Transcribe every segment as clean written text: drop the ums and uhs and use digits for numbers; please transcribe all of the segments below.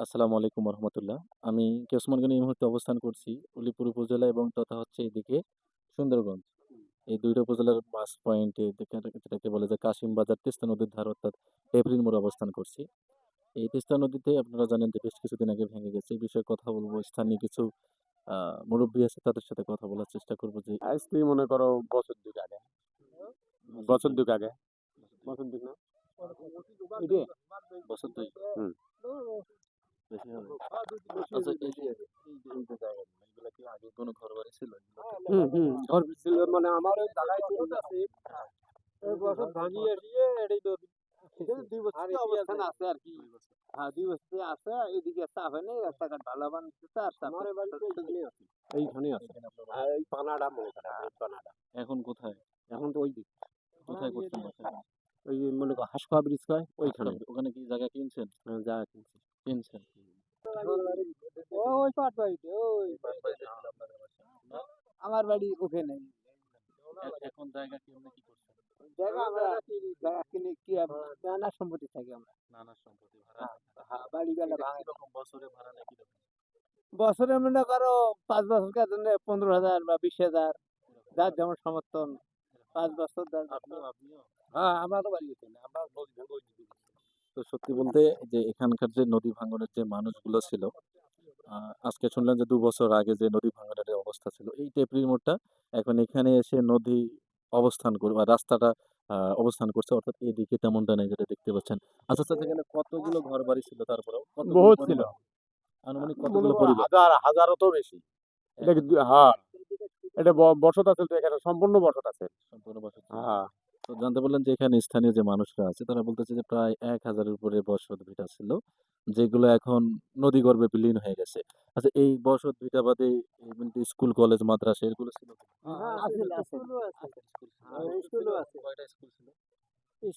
আসসালামু আলাইকুম রহমতুল্লাহ। আমি ওসমানগঞ্জে এই মুহূর্তে অবস্থান করছি। উলিপুর উপজেলা এবং তথা হচ্ছে এদিকে সুন্দরগঞ্জ। এই ২ টা উপজেলার মাঝ পয়েন্টে যেটাকে বলে যে কাশিমবাজার তিস্তা নদীর ধার অর্থাৎ ডেবরির মোড়ে অবস্থান করছি। এই তিস্তা নদীতে আপনারা জানেন যে বেশ কিছুদিন আগে ভেঙে গেছে। এই বিষয়ে কথা বলব। স্থানীয় কিছু আ মুরুব্বি আছে তাদের সাথে কথা বলার চেষ্টা করব যে আজ থেকে মনে করো বছর দুই আগে বছর দুই আগে বছর দুই না এটি বছর ২ হুম বেশি হবে। আচ্ছা এই যে জায়গাগুলো এগুলা কি আগে কোনো ঘরবাড়ি ছিল? ঘর ছিল মানে আমার ওই জায়গায় তো আছে এই বছর ভাঙিয়ে দিয়ে এটাই তো এখানে ২ বছর অবস্থান আছে আর কি। হ্যাঁ ২ বছর আছে এদিকে চাপ হয় নাই রাস্তাঘাট ভালো বানতেছে আর আমার বাড়িতে এইখানে আছে আর এই পানাডা মনে করেন এই পানাডা এখন কোথায়? এখন তো ওই দিক কোথায় করছেন বাসা? ওই যে মনে করো হাঁসখাওয়া ব্রিজ কয় ওইখানে ওখানে কি জায়গা কিনছেন? যা কিনছি কিনছেন। ওই পাট বাড়িতে ওই বাড়িতে ছিল আপনাদের বাসা? না? আমার বাড়ি ওখানে এখন জায়গা কিনে কি করছেন? জায়গা আমরা জায়গা কিনে কি নানা সম্পত্তি থাকি আমরা নানা সম্পত্তি ভাড়া হ্যাঁ বাড়ি গেলে এটা ভাঙে কিরকম বছরে ভাড়া নেয় কিরকম? বছরে মনে করো 5 বছর কাজে 15,000 বা 20,000 যার যেমন সমর্থন 5 বছর 10 বছর আপনিও? হ্যাঁ আমারও বাড়ি ওখানে আমরা তো সত্যি বলতে যে এখানকার যে নদী ভাঙ্গনের যে মানুষগুলো ছিল, আজকে শুনলাম যে ২ বছর আগে যে নদী ভাঙ্গনের এই অবস্থা ছিল, এই টেপরির মোড়টা এখন এখানে এসে নদী অবস্থান বা রাস্তাটা অবস্থান করছে অর্থাৎ এদিকে তেমনটা নেই যেটা দেখতে পাচ্ছেন। আচ্ছা, আচ্ছা এখানে কতগুলো ঘরবাড়ি ছিল তারপরেও? কতগুলো বহুত ছিল পরিবার? আনুমানিক মনে কতগুলো করো পরিবার? হাজারও তো বেশি এটা কি হ্যাঁ এটা বসত আছে তো এখানে সম্পূর্ণ বসত আছে সম্পূর্ণ বসত ছিল। হ্যাঁ তো জানতে পারলাম যে এখানে স্থানীয় যে মানুষরা আছে তারা বলতেছে যে প্রায় ১,০০০-এর উপরে বসত ভিটা ছিল, যেগুলো এখন নদীগর্ভে বিলীন হয়ে গেছে। আচ্ছা এই বসত ভিটা বাদে এমনিতে স্কুল, কলেজ, মাদ্রাসা এগুলো ছিল কি? আছে স্কুলও আছে স্কুলও আছে কয়টা স্কুল ছিল?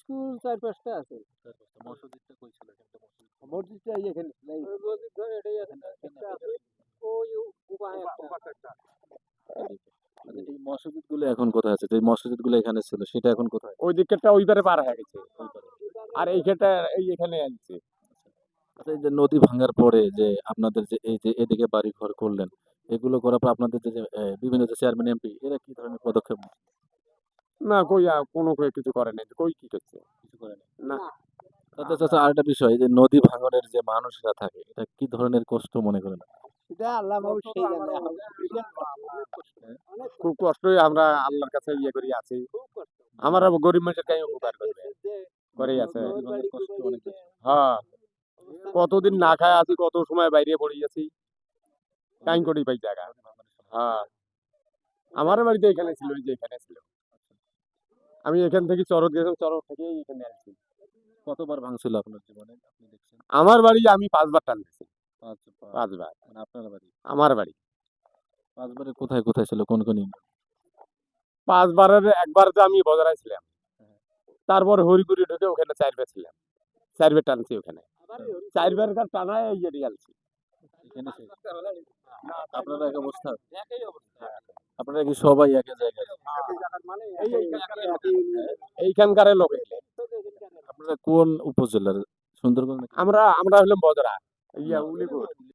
স্কুল 4-5টা আছে ৪-৫ টা। মসজিদটা কই ছিল? এখানটা মসজিদ ছিল। মসজিদটা এখানে নাই মসজিদ ধর এটাই আছে একটা আছে ওই উপায় একটা এদিকে। আচ্ছা এই মসজিদগুলো এখন কোথায় আছে? যে মসজিদগুলো এখানে ছিল সেটা এখন কোথায়? ওই দিকটা ওই পারে পার হয়ে গেছে ওই পারে। আর এইখানটা এই এখানে আনছে আচ্ছা এই যে নদী ভাঙার পরে যে আপনাদের যে এই যে এদিকে বাড়িঘর করলেন, এগুলো করার পর আপনাদের যে বিভিন্ন যে চেয়ারম্যান, এমপি এরা কি ধরনের পদক্ষেপ নিচ্ছে? না কই কোনো কিছু করে নাই কই কি করছে কিছু করে নাই? না আচ্ছা, আচ্ছা, আরেকটা বিষয় যে নদী ভাঙনের যে মানুষরা থাকে এটা কি ধরনের কষ্ট মনে করেন? এটা আল্লাহ মাহবুব সেই জানে খুব কষ্টই আমরা আল্লাহর কাছে ইয়ে করি আছি আমরা গরিব মানুষের কাছে উপকার করবে করেই আছে নদী ভাঙার কষ্ট অনেক বেশি। হ্যাঁ কতদিন না খায় আছি কত সময় বাইরে পড়ে আছি টাইম করি পাই জায়গা হ্যাঁ আমার বাড়িতে এখানে ছিল ওই যে এখানে ছিল আমি এখান থেকে চরত গেছিলাম চরত থেকে এখানে আসছি কতবার ভাঙছিল আপনার জীবনে আপনি দেখছেন? আমার বাড়ি আমি 5 বার টানতেছি ৫ বার। 5 বার মানে আপনার বাড়ি। আমার বাড়ি ৫ বারে কোথায়, কোথায় ছিল? কোন, কোন ইউনিয়ন? 5 বারের একবার যে আমি বজরায় ছিলাম হ্যাঁ। তারপর হরিপুরি ঢুকে ওখানে 4 বার ছিলাম 4 বার টানছি ওখানে 4 বার টানায় এই যে আনছি এখানে শেষ। আপনারা এক অবস্থা? আপনারা কি সবাই একই জায়গায়? এইখানকার লোক এগুলো। আপনারা কোন উপজেলার? সুন্দরবন নাকি? আমরা আমরা হলাম বজরা ইয়া উলিপুর